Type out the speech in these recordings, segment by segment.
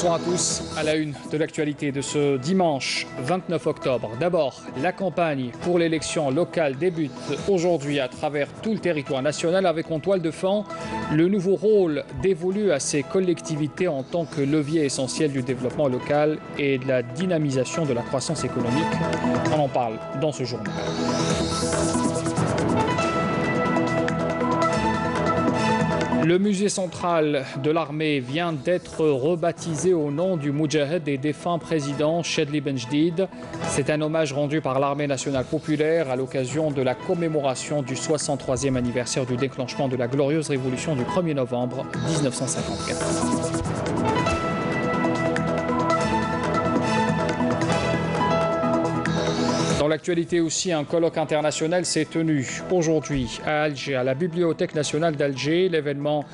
Bonsoir à tous. À la une de l'actualité de ce dimanche 29 octobre. D'abord, la campagne pour l'élection locale débute aujourd'hui à travers tout le territoire national avec en toile de fond le nouveau rôle dévolu à ces collectivités en tant que levier essentiel du développement local et de la dynamisation de la croissance économique. On en parle dans ce journal. Le musée central de l'armée vient d'être rebaptisé au nom du Moudjahed et défunt président Chedli Benjdid. C'est un hommage rendu par l'armée nationale populaire à l'occasion de la commémoration du 63e anniversaire du déclenchement de la glorieuse révolution du 1er novembre 1954. Dans l'actualité aussi, un colloque international s'est tenu aujourd'hui à Alger, à la Bibliothèque nationale d'Alger. L'événement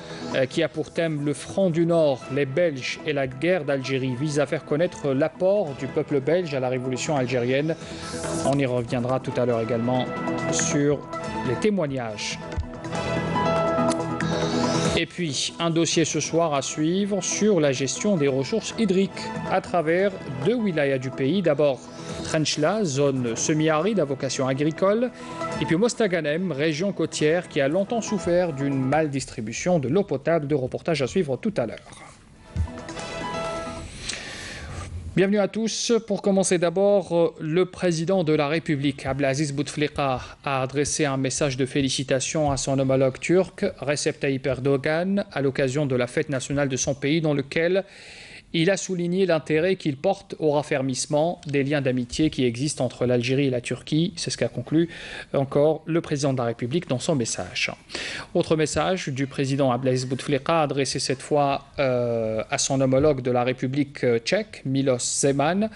qui a pour thème le front du Nord, les Belges et la guerre d'Algérie vise à faire connaître l'apport du peuple belge à la révolution algérienne. On y reviendra tout à l'heure également sur les témoignages. Et puis, un dossier ce soir à suivre sur la gestion des ressources hydriques à travers deux wilayas du pays. D'abord, Khenchela, zone semi-aride à vocation agricole, et puis Mostaganem, région côtière qui a longtemps souffert d'une maldistribution de l'eau potable. Deux reportages à suivre tout à l'heure. Bienvenue à tous. Pour commencer d'abord, le président de la République, Abdelaziz Bouteflika, a adressé un message de félicitations à son homologue turc, Recep Tayyip Erdogan, à l'occasion de la fête nationale de son pays, dans lequel il a souligné l'intérêt qu'il porte au raffermissement des liens d'amitié qui existent entre l'Algérie et la Turquie. C'est ce qu'a conclu encore le président de la République dans son message. Autre message du président Abdelaziz Bouteflika adressé cette fois à son homologue de la République tchèque, Miloš Zeman,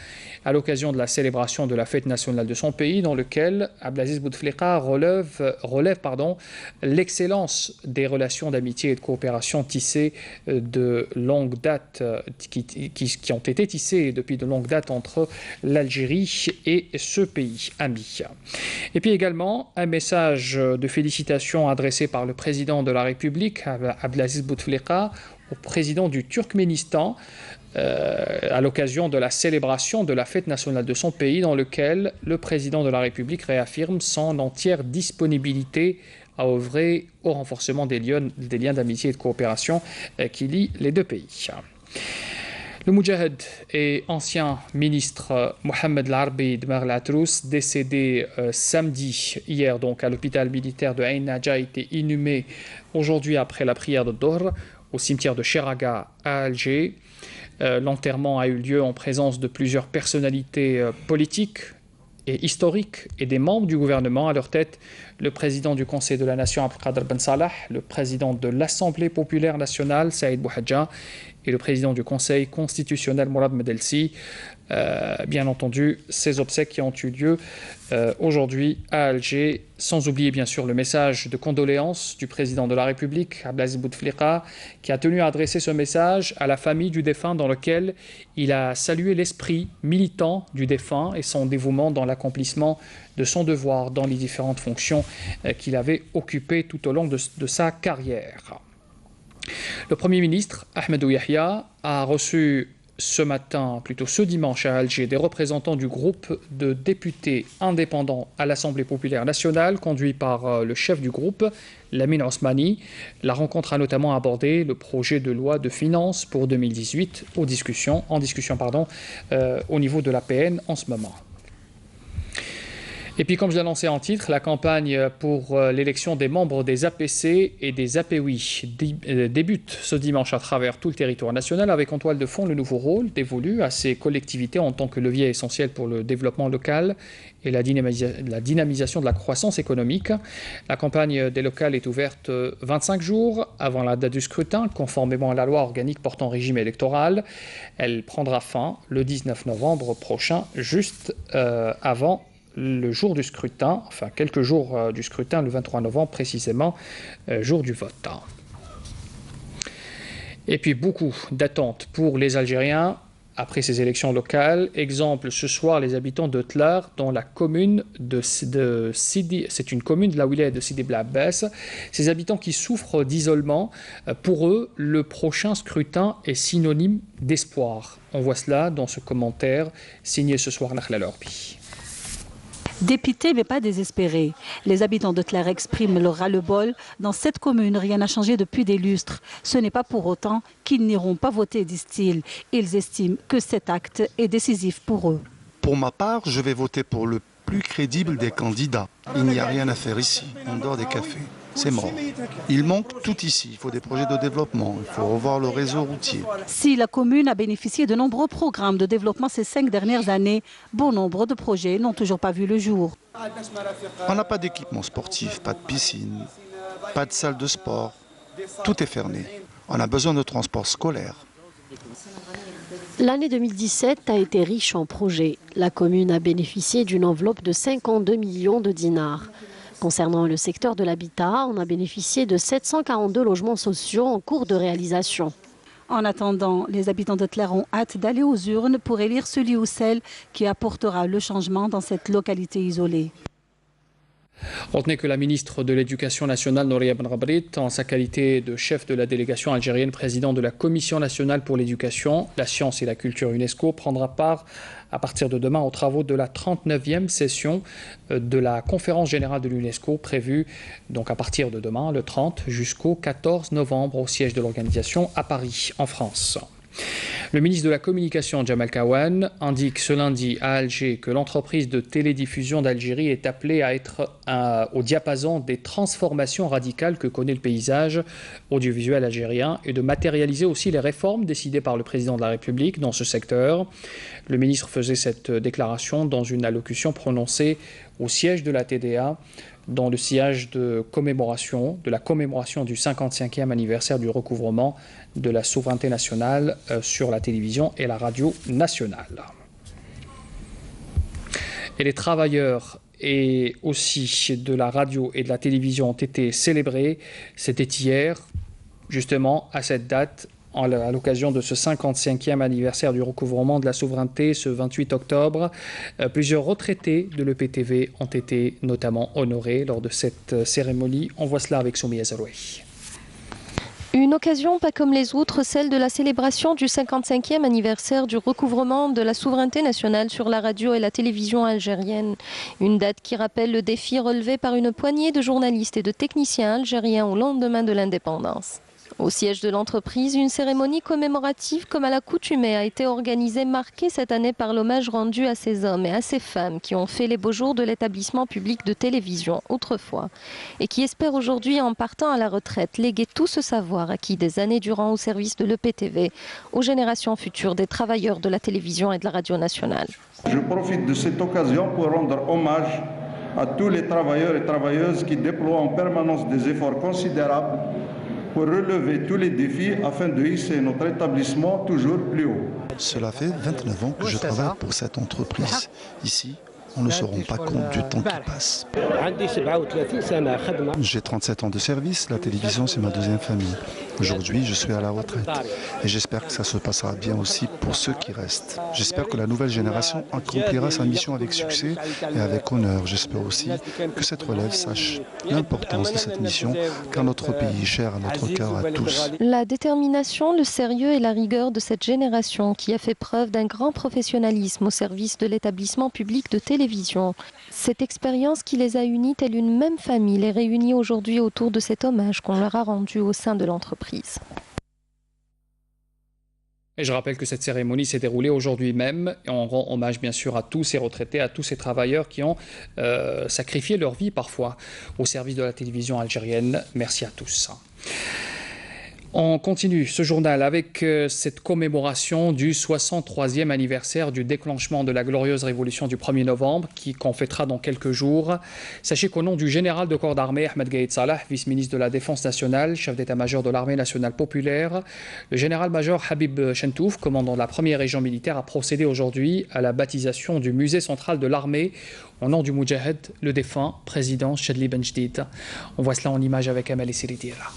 à l'occasion de la célébration de la fête nationale de son pays, dans lequel Abdelaziz Bouteflika relève l'excellence des relations d'amitié et de coopération tissées de longue date, qui ont été tissées depuis de longues dates entre l'Algérie et ce pays ami. Et puis également un message de félicitations adressé par le président de la République, Abdelaziz Bouteflika, au président du Turkménistan, à l'occasion de la célébration de la fête nationale de son pays, dans lequel le président de la République réaffirme son entière disponibilité à œuvrer au renforcement des liens d'amitié et de coopération qui lient les deux pays. Le Moudjahed et ancien ministre Mohamed Larbi Dmar Latrous, décédé samedi, hier donc à l'hôpital militaire de Ain Nadja, a été inhumé aujourd'hui après la prière de Dohr au cimetière de Cheraga à Alger. L'enterrement a eu lieu en présence de plusieurs personnalités politiques et historiques et des membres du gouvernement. À leur tête, le président du Conseil de la Nation Abdelkader Ben Salah, le président de l'Assemblée populaire nationale Saïd Bouhadja et le président du Conseil constitutionnel Mourad Medelsi. Bien entendu, ces obsèques qui ont eu lieu aujourd'hui à Alger, sans oublier bien sûr le message de condoléances du président de la République, Abdelaziz Bouteflika, qui a tenu à adresser ce message à la famille du défunt, dans lequel il a salué l'esprit militant du défunt et son dévouement dans l'accomplissement de son devoir dans les différentes fonctions qu'il avait occupées tout au long de sa carrière. Le Premier ministre, Ahmedou Yahya, a reçu ce dimanche à Alger, des représentants du groupe de députés indépendants à l'Assemblée populaire nationale, conduit par le chef du groupe, Lamine Osmani. La rencontre a notamment abordé le projet de loi de finances pour 2018 au niveau de l'APN en ce moment. Et puis, comme je l'ai annoncé en titre, la campagne pour l'élection des membres des APC et des APOI débute ce dimanche à travers tout le territoire national, avec en toile de fond le nouveau rôle dévolu à ces collectivités en tant que levier essentiel pour le développement local et la dynamisation de la croissance économique. La campagne des locales est ouverte 25 jours avant la date du scrutin, conformément à la loi organique portant régime électoral. Elle prendra fin le 19 novembre prochain, juste avant le jour du scrutin, enfin quelques jours du scrutin, le 23 novembre précisément, jour du vote. Et puis beaucoup d'attentes pour les Algériens après ces élections locales. Exemple, ce soir, les habitants de Tlar, dans la commune de Sidi, c'est une commune de la wilaya de Sidi Bel Abbas, ces habitants qui souffrent d'isolement, pour eux, le prochain scrutin est synonyme d'espoir. On voit cela dans ce commentaire signé ce soir Nakhla Lorbi. Dépités mais pas désespérés, les habitants de Tlar expriment leur ras-le-bol. Dans cette commune, rien n'a changé depuis des lustres. Ce n'est pas pour autant qu'ils n'iront pas voter, disent-ils. Ils estiment que cet acte est décisif pour eux. Pour ma part, je vais voter pour le plus crédible des candidats. Il n'y a rien à faire ici, en dehors des cafés. C'est mort. Il manque tout ici. Il faut des projets de développement. Il faut revoir le réseau routier. Si la commune a bénéficié de nombreux programmes de développement ces 5 dernières années, bon nombre de projets n'ont toujours pas vu le jour. On n'a pas d'équipement sportif, pas de piscine, pas de salle de sport. Tout est fermé. On a besoin de transport scolaire. L'année 2017 a été riche en projets. La commune a bénéficié d'une enveloppe de 52 millions de dinars. Concernant le secteur de l'habitat, on a bénéficié de 742 logements sociaux en cours de réalisation. En attendant, les habitants de Tlar ont hâte d'aller aux urnes pour élire celui ou celle qui apportera le changement dans cette localité isolée. Retenez que la ministre de l'Éducation nationale, Nouria Ben Rabrit, en sa qualité de chef de la délégation algérienne, président de la Commission nationale pour l'éducation, la science et la culture UNESCO, prendra part à partir de demain aux travaux de la 39e session de la conférence générale de l'UNESCO, prévue donc à partir de demain, le 30, jusqu'au 14 novembre, au siège de l'organisation à Paris, en France. Le ministre de la Communication, Jamal Kawan, indique ce lundi à Alger que l'entreprise de télédiffusion d'Algérie est appelée à être au diapason des transformations radicales que connaît le paysage audiovisuel algérien et de matérialiser aussi les réformes décidées par le président de la République dans ce secteur. Le ministre faisait cette déclaration dans une allocution prononcée au siège de la TDA, dans le sillage de la commémoration du 55e anniversaire du recouvrement de la souveraineté nationale sur la télévision et la radio nationale. Et les travailleurs et aussi de la radio et de la télévision ont été célébrés. C'était hier, justement, à cette date, à l'occasion de ce 55e anniversaire du recouvrement de la souveraineté, ce 28 octobre. Plusieurs retraités de l'EPTV ont été notamment honorés lors de cette cérémonie. On voit cela avec Soumia Zarouei. Une occasion pas comme les autres, celle de la célébration du 55e anniversaire du recouvrement de la souveraineté nationale sur la radio et la télévision algérienne. Une date qui rappelle le défi relevé par une poignée de journalistes et de techniciens algériens au lendemain de l'indépendance. Au siège de l'entreprise, une cérémonie commémorative comme à l'accoutumée a été organisée, marquée cette année par l'hommage rendu à ces hommes et à ces femmes qui ont fait les beaux jours de l'établissement public de télévision autrefois et qui espèrent aujourd'hui, en partant à la retraite, léguer tout ce savoir acquis des années durant au service de l'EPTV aux générations futures des travailleurs de la télévision et de la radio nationale. Je profite de cette occasion pour rendre hommage à tous les travailleurs et travailleuses qui déploient en permanence des efforts considérables pour relever tous les défis afin de hisser notre établissement toujours plus haut. Cela fait 29 ans que je travaille pour cette entreprise. Ici, on ne se rend pas compte du temps qui passe. J'ai 37 ans de service, la télévision c'est ma deuxième famille. Aujourd'hui, je suis à la retraite et j'espère que ça se passera bien aussi pour ceux qui restent. J'espère que la nouvelle génération accomplira sa mission avec succès et avec honneur. J'espère aussi que cette relève sache l'importance de cette mission, car notre pays est cher à notre cœur à tous. La détermination, le sérieux et la rigueur de cette génération qui a fait preuve d'un grand professionnalisme au service de l'établissement public de télévision. Cette expérience qui les a unis telle une même famille les réunit aujourd'hui autour de cet hommage qu'on leur a rendu au sein de l'entreprise. Et je rappelle que cette cérémonie s'est déroulée aujourd'hui même et on rend hommage bien sûr à tous ces retraités, à tous ces travailleurs qui ont sacrifié leur vie parfois au service de la télévision algérienne. Merci à tous. On continue ce journal avec cette commémoration du 63e anniversaire du déclenchement de la glorieuse révolution du 1er novembre qu'on fêtera dans quelques jours. Sachez qu'au nom du général de corps d'armée Ahmed Gaïd Salah, vice-ministre de la Défense nationale, chef d'état-major de l'armée nationale populaire, le général-major Habib Chentouf, commandant de la première région militaire, a procédé aujourd'hui à la baptisation du musée central de l'armée au nom du Moudjahed, le défunt président Chadli Ben Jdid. On voit cela en image avec Amal Siridira.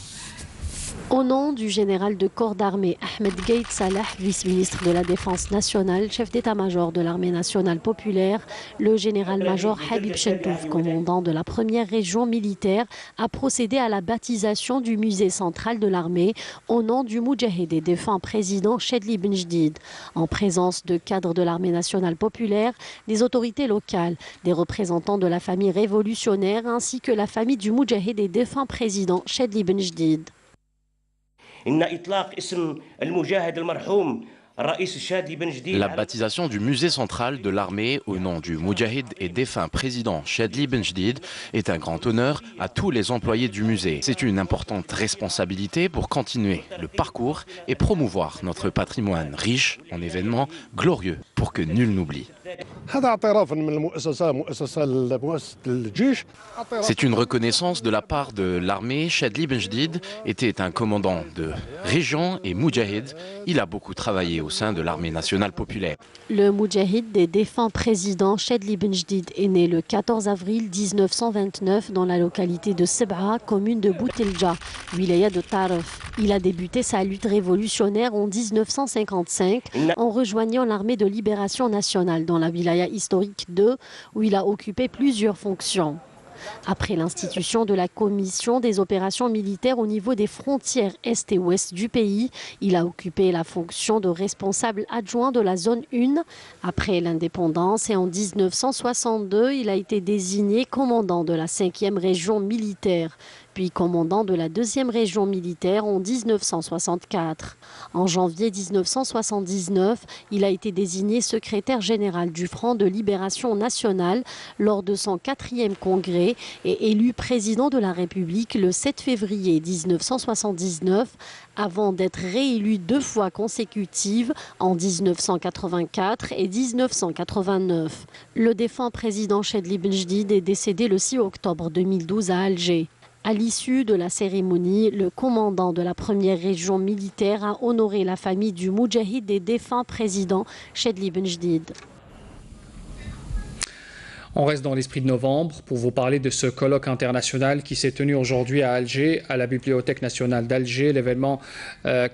Au nom du général de corps d'armée Ahmed Gaïd Salah, vice-ministre de la Défense nationale, chef d'état-major de l'armée nationale populaire, le général-major Habib Chentouf, commandant de la première région militaire, a procédé à la baptisation du musée central de l'armée au nom du Moudjahid et défunt président Chedli Benjdid, en présence de cadres de l'armée nationale populaire, des autorités locales, des représentants de la famille révolutionnaire ainsi que la famille du Moudjahid et défunt président Chedli Benjdid. La baptisation du musée central de l'armée au nom du Moudjahid et défunt président Chedli Benjdid est un grand honneur à tous les employés du musée. C'est une importante responsabilité pour continuer le parcours et promouvoir notre patrimoine riche en événements glorieux pour que nul n'oublie. C'est une reconnaissance de la part de l'armée. Chedli Benjdid était un commandant de région et Moudjahid. Il a beaucoup travaillé au sein de l'armée nationale populaire. Le Moudjahid des défunts présidents Chedli Benjdid est né le 14 avril 1929 dans la localité de Seb'a, commune de Boutelja, wilaya de Taref. Il a débuté sa lutte révolutionnaire en 1955 en rejoignant l'armée de libération nationale dans la wilaya historique de, où il a occupé plusieurs fonctions. Après l'institution de la commission des opérations militaires au niveau des frontières est et ouest du pays, il a occupé la fonction de responsable adjoint de la zone 1. Après l'indépendance et en 1962, il a été désigné commandant de la 5e région militaire, puis commandant de la 2e région militaire en 1964. En janvier 1979, il a été désigné secrétaire général du Front de libération nationale lors de son 4e congrès et élu président de la République le 7 février 1979, avant d'être réélu 2 fois consécutives en 1984 et 1989. Le défunt président Chedli Benjdid est décédé le 6 octobre 2012 à Alger. À l'issue de la cérémonie, le commandant de la première région militaire a honoré la famille du Moudjahid et défunt président Chedli Benjdid. On reste dans l'esprit de novembre pour vous parler de ce colloque international qui s'est tenu aujourd'hui à Alger, à la Bibliothèque nationale d'Alger. L'événement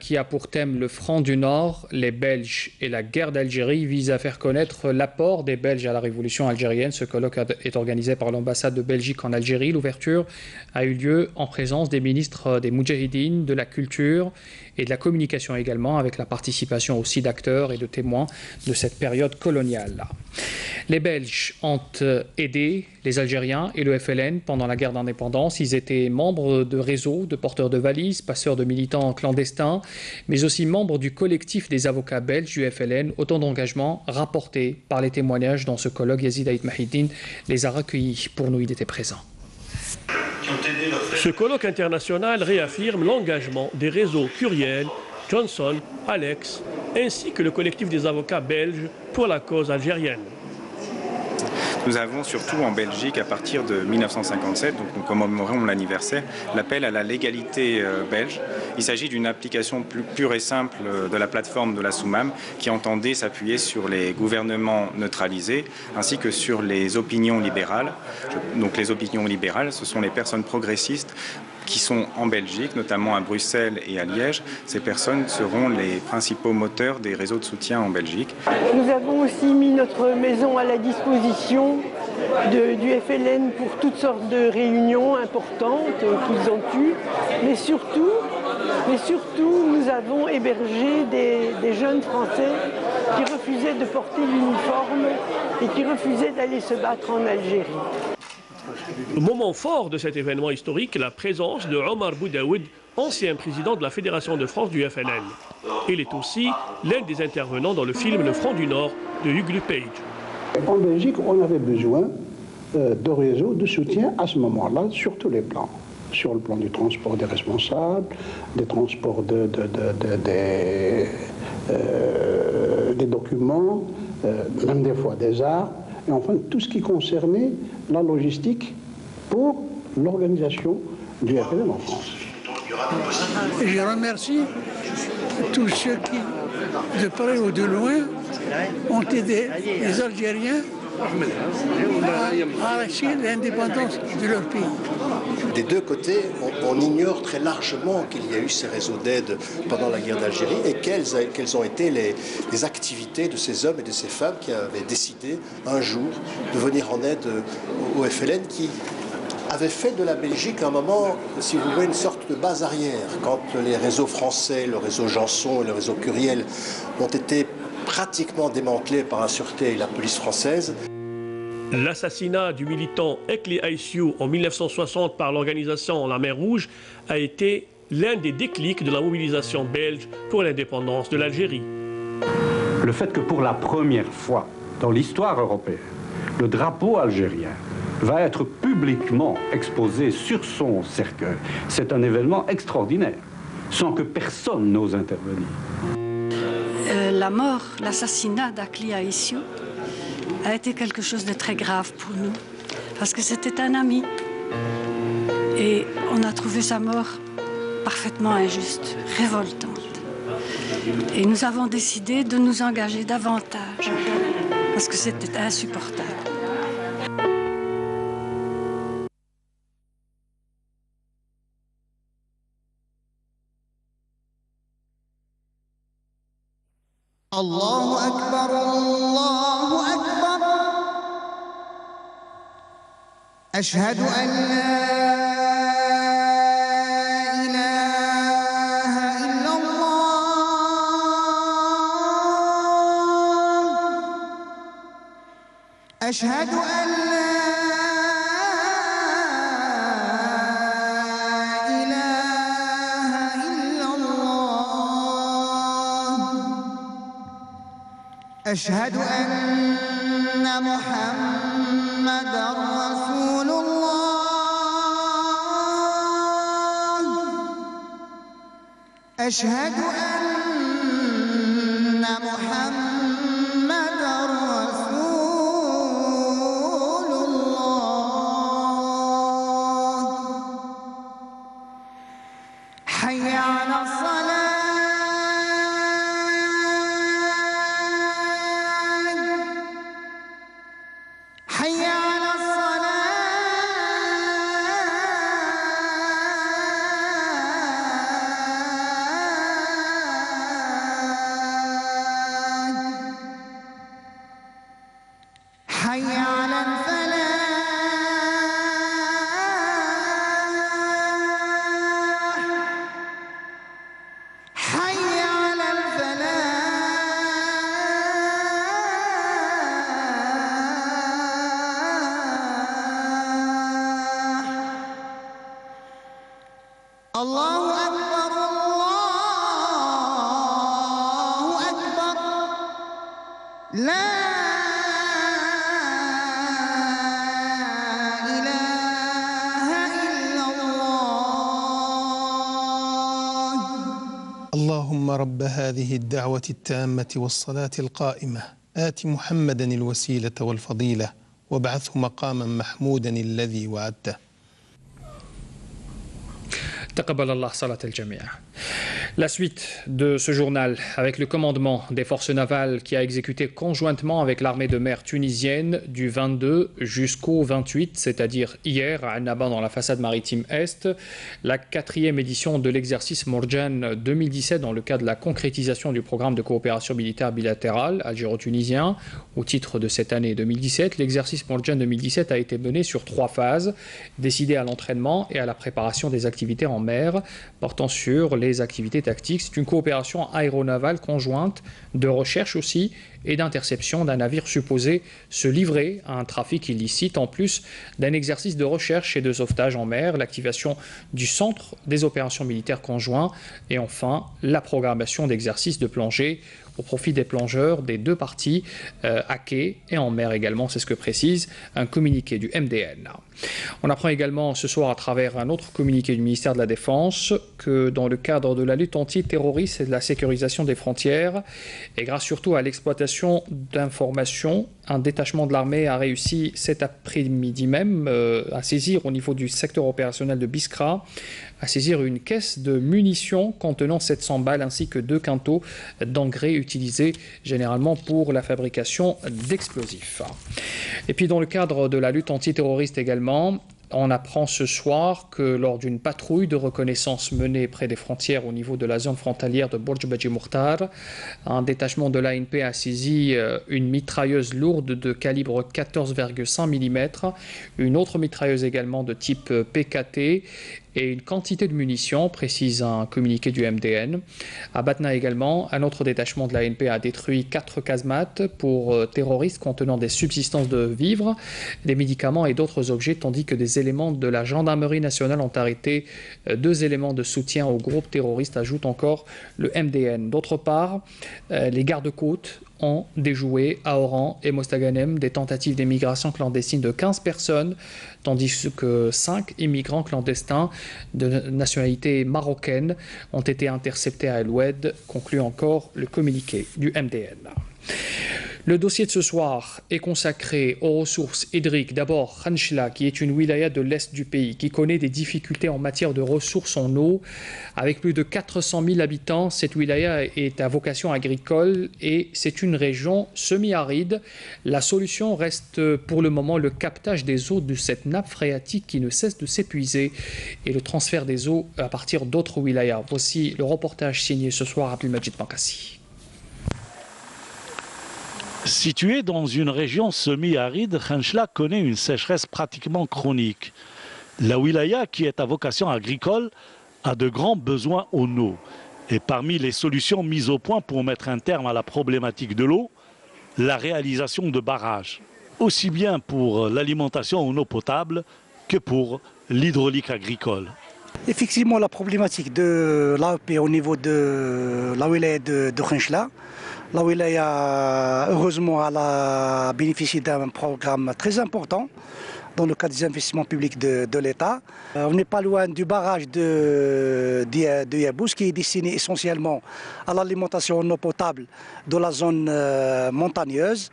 qui a pour thème le Front du Nord, les Belges et la guerre d'Algérie vise à faire connaître l'apport des Belges à la révolution algérienne. Ce colloque est organisé par l'ambassade de Belgique en Algérie. L'ouverture a eu lieu en présence des ministres des Moudjahidines, de la culture et de la communication également, avec la participation aussi d'acteurs et de témoins de cette période coloniale. Les Belges ont aidé les Algériens et le FLN pendant la guerre d'indépendance. Ils étaient membres de réseaux de porteurs de valises, passeurs de militants clandestins, mais aussi membres du collectif des avocats belges du FLN. Autant d'engagements rapportés par les témoignages dans ce colloque. Yazid Aït Mahiddine les a recueillis pour nous, il était présent. Ce colloque international réaffirme l'engagement des réseaux Curiel, Johnson, Alex, ainsi que le collectif des avocats belges pour la cause algérienne. Nous avons surtout en Belgique, à partir de 1957, donc nous commémorons l'anniversaire, l'appel à la légalité belge. Il s'agit d'une application plus pure et simple de la plateforme de la Soumam qui entendait s'appuyer sur les gouvernements neutralisés ainsi que sur les opinions libérales. Donc les opinions libérales, ce sont les personnes progressistes qui sont en Belgique, notamment à Bruxelles et à Liège. Ces personnes seront les principaux moteurs des réseaux de soutien en Belgique. Nous avons aussi mis notre maison à la disposition du FLN pour toutes sortes de réunions importantes qu'ils ont eues. Mais surtout, nous avons hébergé des jeunes Français qui refusaient de porter l'uniforme et qui refusaient d'aller se battre en Algérie. Le moment fort de cet événement historique est la présence de Omar Boudaoud, ancien président de la Fédération de France du FLN. Il est aussi l'un des intervenants dans le film Le Front du Nord de Hugues Lepage. En Belgique, on avait besoin de réseaux de soutien à ce moment-là sur tous les plans. Sur le plan du transport des responsables, des transports des documents, même des fois des arts, et enfin tout ce qui concernait la logistique pour l'organisation du FLN en France. Je remercie tous ceux qui, de près ou de loin, ont aidé les Algériens arracher l'indépendance de leur pays. Des deux côtés, on ignore très largement qu'il y a eu ces réseaux d'aide pendant la guerre d'Algérie et quelles ont été les activités de ces hommes et de ces femmes qui avaient décidé un jour de venir en aide au FLN qui avait fait de la Belgique un moment, si vous voulez, une sorte de base arrière. Quand les réseaux français, le réseau Janson et le réseau Curiel ont été pratiquement démantelés par la sûreté et la police française. L'assassinat du militant Ekli Aïssiou en 1960 par l'organisation La Mer Rouge a été l'un des déclics de la mobilisation belge pour l'indépendance de l'Algérie. Le fait que pour la première fois dans l'histoire européenne, le drapeau algérien va être publiquement exposé sur son cercueil, c'est un événement extraordinaire, sans que personne n'ose intervenir. La mort, l'assassinat d'Ekli Aïssiou a été quelque chose de très grave pour nous, parce que c'était un ami. Et on a trouvé sa mort parfaitement injuste, révoltante. Et nous avons décidé de nous engager davantage, parce que c'était insupportable. Allahu Akbar, Allahu Akbar. Ashhadu an la ilaha illallah. Ashhadu an la أشهد أن محمدًا رسول الله أشهد أن محمدًا رسول الله حي على الصلاة اللهم رب هذه الدعوة التامة والصلاة القائمة آت محمدا الوسيلة والفضيلة وابعثه مقاما محمودا الذي وعدته. تقبل الله صلاة الجميع. La suite de ce journal avec le commandement des forces navales qui a exécuté conjointement avec l'armée de mer tunisienne du 22 jusqu'au 28, c'est-à-dire hier à Annaba dans la façade maritime Est, la 4e édition de l'exercice Morjan 2017 dans le cadre de la concrétisation du programme de coopération militaire bilatérale algéro-tunisien. Au titre de cette année 2017, l'exercice Morjan 2017 a été mené sur 3 phases, décidées à l'entraînement et à la préparation des activités en mer, portant sur les activités tactique. C'est une coopération aéronavale conjointe de recherche aussi et d'interception d'un navire supposé se livrer à un trafic illicite, en plus d'un exercice de recherche et de sauvetage en mer, l'activation du centre des opérations militaires conjoints et enfin la programmation d'exercices de plongée au profit des plongeurs des 2 parties, à quai et en mer également, c'est ce que précise un communiqué du MDN. On apprend également ce soir à travers un autre communiqué du ministère de la Défense que dans le cadre de la lutte antiterroriste et de la sécurisation des frontières, et grâce surtout à l'exploitation d'informations, un détachement de l'armée a réussi cet après-midi même à saisir au niveau du secteur opérationnel de Biskra à saisir une caisse de munitions contenant 700 balles ainsi que 2 quintaux d'engrais utilisés généralement pour la fabrication d'explosifs. Et puis dans le cadre de la lutte antiterroriste également, on apprend ce soir que lors d'une patrouille de reconnaissance menée près des frontières au niveau de la zone frontalière de Bourj Baji Mourtar, un détachement de l'ANP a saisi une mitrailleuse lourde de calibre 14,5 mm, une autre mitrailleuse également de type PKT et une quantité de munitions, précise un communiqué du MDN. À Batna également, un autre détachement de l'ANP a détruit 4 casemates pour terroristes contenant des subsistances de vivres, des médicaments et d'autres objets, tandis que des éléments de la gendarmerie nationale ont arrêté 2 éléments de soutien au groupe terroriste, ajoute encore le MDN. D'autre part, les gardes-côtes ont déjoué à Oran et Mostaganem des tentatives d'émigration clandestine de 15 personnes, tandis que 5 immigrants clandestins de nationalité marocaine ont été interceptés à El Oued, conclut encore le communiqué du MDN. Le dossier de ce soir est consacré aux ressources hydriques. D'abord, Khanchla, qui est une wilaya de l'est du pays, qui connaît des difficultés en matière de ressources en eau. Avec plus de 400 000 habitants, cette wilaya est à vocation agricole et c'est une région semi-aride. La solution reste pour le moment le captage des eaux de cette nappe phréatique qui ne cesse de s'épuiser et le transfert des eaux à partir d'autres wilayas. Voici le reportage signé ce soir à Abdelmajid Bankassi. Située dans une région semi-aride, Khanchla connaît une sécheresse pratiquement chronique. La wilaya, qui est à vocation agricole, a de grands besoins en eau. Et parmi les solutions mises au point pour mettre un terme à la problématique de l'eau, la réalisation de barrages, aussi bien pour l'alimentation en eau potable que pour l'hydraulique agricole. Effectivement, la problématique de l'AEP au niveau de la wilaya de Khanchla, la wilaya, heureusement, elle a bénéficié d'un programme très important dans le cadre des investissements publics de l'État. On n'est pas loin du barrage de Yabous qui est destiné essentiellement à l'alimentation en eau potable de la zone montagneuse.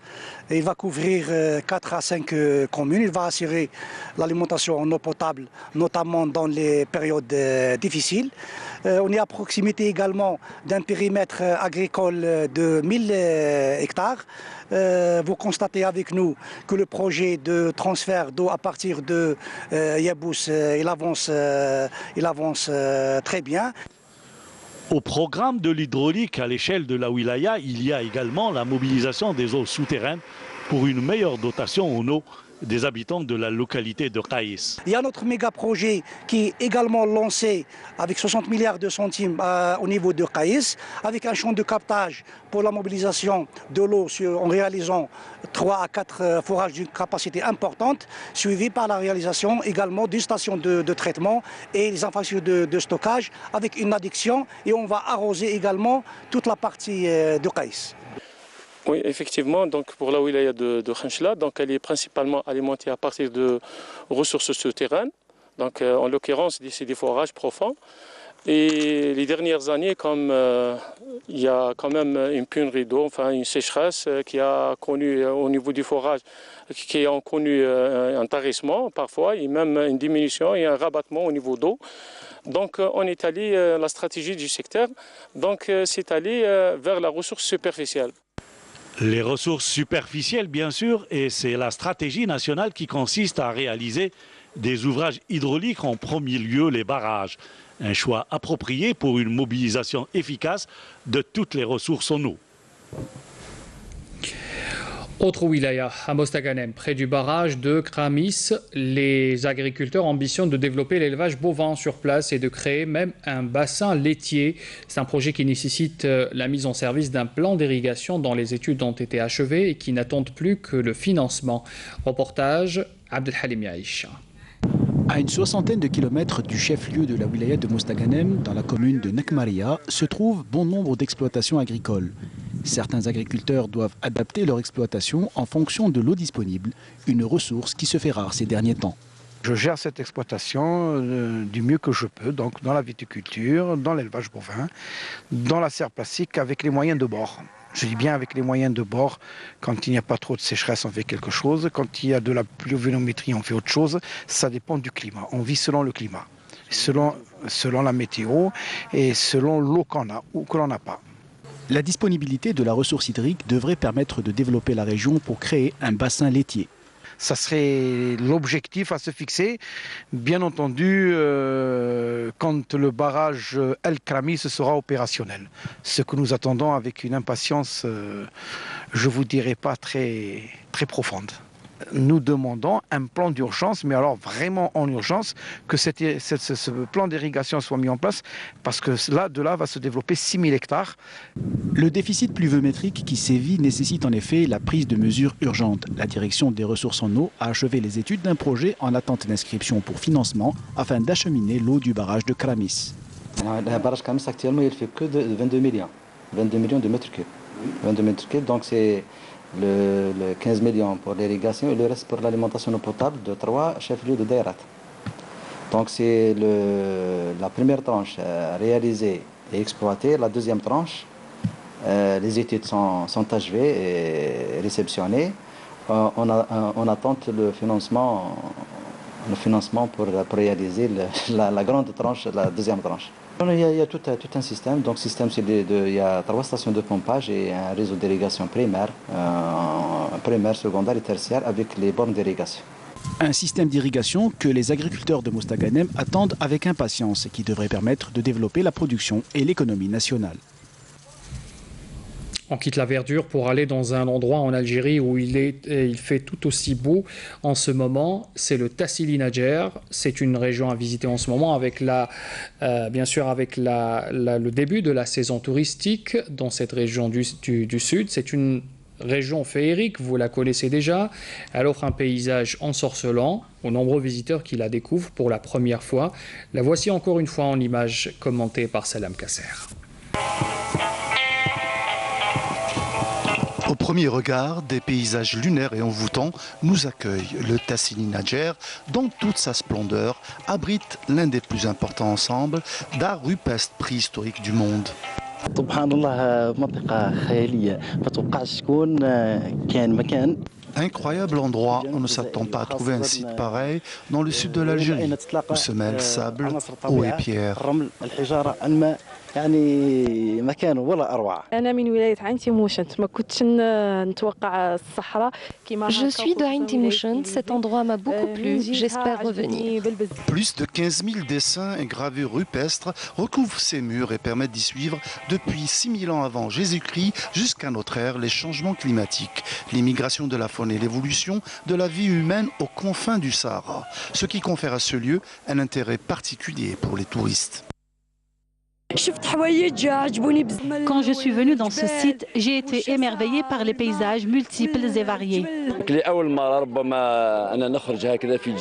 Et il va couvrir 4 à 5 communes. Il va assurer l'alimentation en eau potable, notamment dans les périodes difficiles. On est à proximité également d'un périmètre agricole de 1000 hectares. Vous constatez avec nous que le projet de transfert d'eau à partir de Yabous, il avance très bien. Au programme de l'hydraulique à l'échelle de la wilaya, il y a également la mobilisation des eaux souterraines pour une meilleure dotation en eau des habitants de la localité de Qaïs. Il y a notre méga projet qui est également lancé avec 60 milliards de centimes au niveau de Qaïs, avec un champ de captage pour la mobilisation de l'eau en réalisant 3 à 4 forages d'une capacité importante, suivi par la réalisation également d'une station de traitement et les infrastructures de stockage avec une adduction, et on va arroser également toute la partie de Qaïs. Oui, effectivement, donc pour la wilaya de Khanchla, donc elle est principalement alimentée à partir de ressources souterraines, donc en l'occurrence c'est des forages profonds. Et les dernières années, comme il y a quand même une pénurie d'eau, enfin une sécheresse qui a connu au niveau du forage, qui a connu un tarissement parfois, et même une diminution et un rabattement au niveau d'eau. Donc on est allé, la stratégie du secteur, donc c'est allé vers la ressource superficielle. Les ressources superficielles, bien sûr, et c'est la stratégie nationale qui consiste à réaliser des ouvrages hydrauliques, en premier lieu les barrages. Un choix approprié pour une mobilisation efficace de toutes les ressources en eau. Autre wilaya, à Mostaganem, près du barrage de Kramis, les agriculteurs ambitionnent de développer l'élevage bovin sur place et de créer même un bassin laitier. C'est un projet qui nécessite la mise en service d'un plan d'irrigation dont les études ont été achevées et qui n'attendent plus que le financement. Reportage, Abdelhalim Yaïch. À une soixantaine de kilomètres du chef-lieu de la wilaya de Mostaganem, dans la commune de Nekmaria, se trouve bon nombre d'exploitations agricoles. Certains agriculteurs doivent adapter leur exploitation en fonction de l'eau disponible, une ressource qui se fait rare ces derniers temps. Je gère cette exploitation du mieux que je peux, donc dans la viticulture, dans l'élevage bovin, dans la serre plastique avec les moyens de bord. Je dis bien avec les moyens de bord. Quand il n'y a pas trop de sécheresse, on fait quelque chose. Quand il y a de la pluviométrie, on fait autre chose. Ça dépend du climat. On vit selon le climat. selon la météo et selon l'eau qu'on a ou que l'on n'a pas. La disponibilité de la ressource hydrique devrait permettre de développer la région pour créer un bassin laitier. Ça serait l'objectif à se fixer, bien entendu, quand le barrage El Krami sera opérationnel. Ce que nous attendons avec une impatience, je vous dirais pas très profonde. Nous demandons un plan d'urgence, mais alors vraiment en urgence, que ce plan d'irrigation soit mis en place, parce que de là va se développer 6000 hectares. Le déficit pluviométrique qui sévit nécessite en effet la prise de mesures urgentes. La direction des ressources en eau a achevé les études d'un projet en attente d'inscription pour financement afin d'acheminer l'eau du barrage de Kramis. Le barrage Kramis actuellement il fait que de 22 millions de mètres cubes. 22 mètres cubes, donc c'est le 15 millions pour l'irrigation et le reste pour l'alimentation eau potable de 3 chefs-lieux de Dairat. Donc c'est la première tranche réalisée et exploitée. La deuxième tranche, les études sont achevées et réceptionnées. On attend le financement pour réaliser la grande tranche, la deuxième tranche. Il y a tout un système. Donc, il y a 3 stations de pompage et un réseau d'irrigation primaire, secondaire et tertiaire avec les bornes d'irrigation. Un système d'irrigation que les agriculteurs de Mostaganem attendent avec impatience et qui devrait permettre de développer la production et l'économie nationale. On quitte la verdure pour aller dans un endroit en Algérie où il fait tout aussi beau en ce moment. C'est le Tassili Nadjer. C'est une région à visiter en ce moment avec bien sûr avec le début de la saison touristique dans cette région du sud. C'est une région féerique, vous la connaissez déjà. Elle offre un paysage ensorcelant aux nombreux visiteurs qui la découvrent pour la première fois. La voici encore une fois en images commentées par Salam Kasser. Au premier regard, des paysages lunaires et envoûtants nous accueillent. Le Tassili Nadjer, dans toute sa splendeur, abrite l'un des plus importants ensembles d'art rupestre préhistorique du monde. Incroyable endroit, on ne s'attend pas à trouver un site pareil dans le sud de l'Algérie, où se mêlent sable, eau et pierre. Je suis de Ain Timouchent, cet endroit m'a beaucoup plu, j'espère revenir. Plus de 15 000 dessins et gravures rupestres recouvrent ces murs et permettent d'y suivre depuis 6000 ans avant Jésus-Christ jusqu'à notre ère les changements climatiques, l'immigration de la faune et l'évolution de la vie humaine aux confins du Sahara, ce qui confère à ce lieu un intérêt particulier pour les touristes. Quand je suis venue dans ce site, j'ai été émerveillée par les paysages multiples et variés.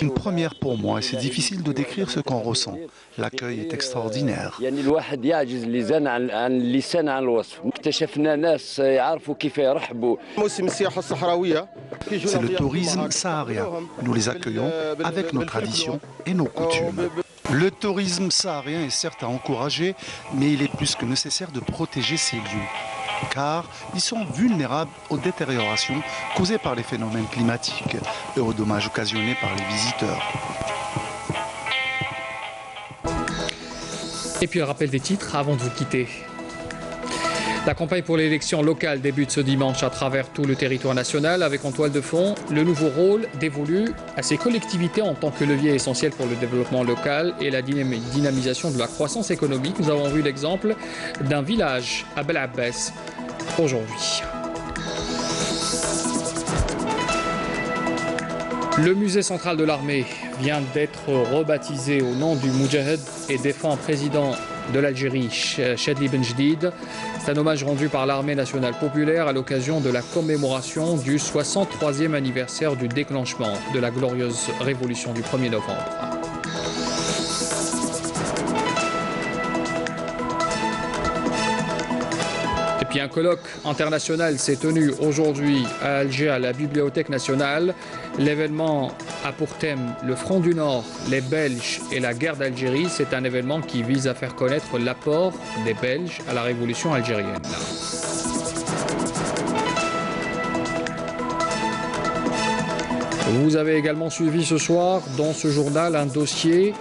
Une première pour moi et c'est difficile de décrire ce qu'on ressent. L'accueil est extraordinaire. C'est le tourisme saharien. Nous les accueillons avec nos traditions et nos coutumes. Le tourisme saharien est certes à encourager, mais il est plus que nécessaire de protéger ces lieux, car ils sont vulnérables aux détériorations causées par les phénomènes climatiques et aux dommages occasionnés par les visiteurs. Et puis un rappel des titres avant de vous quitter. La campagne pour l'élection locale débute ce dimanche à travers tout le territoire national avec en toile de fond le nouveau rôle dévolu à ces collectivités en tant que levier essentiel pour le développement local et la dynamisation de la croissance économique. Nous avons vu l'exemple d'un village à Bel Abbès aujourd'hui. Le musée central de l'armée vient d'être rebaptisé au nom du Moudjahid et défunt président de l'Algérie, Chadli Benjdid. C'est un hommage rendu par l'armée nationale populaire à l'occasion de la commémoration du 63e anniversaire du déclenchement de la glorieuse révolution du 1er novembre. Et puis un colloque international s'est tenu aujourd'hui à Alger à la Bibliothèque nationale. L'événement a pour thème le Front du Nord, les Belges et la guerre d'Algérie. C'est un événement qui vise à faire connaître l'apport des Belges à la révolution algérienne. Vous avez également suivi ce soir dans ce journal un dossier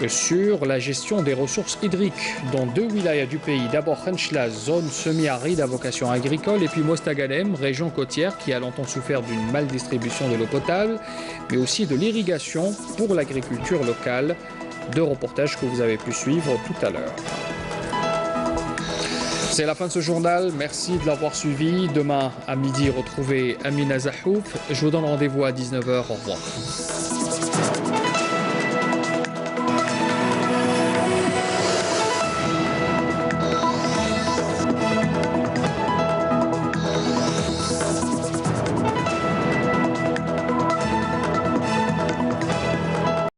sur la gestion des ressources hydriques dans 2 wilayas du pays. D'abord Khenchela, zone semi-aride à vocation agricole, et puis Mostaganem, région côtière qui a longtemps souffert d'une maldistribution de l'eau potable, mais aussi de l'irrigation pour l'agriculture locale. 2 reportages que vous avez pu suivre tout à l'heure. C'est la fin de ce journal, merci de l'avoir suivi. Demain à midi, retrouvez Amina Zahouf. Je vous donne rendez-vous à 19h. Au revoir.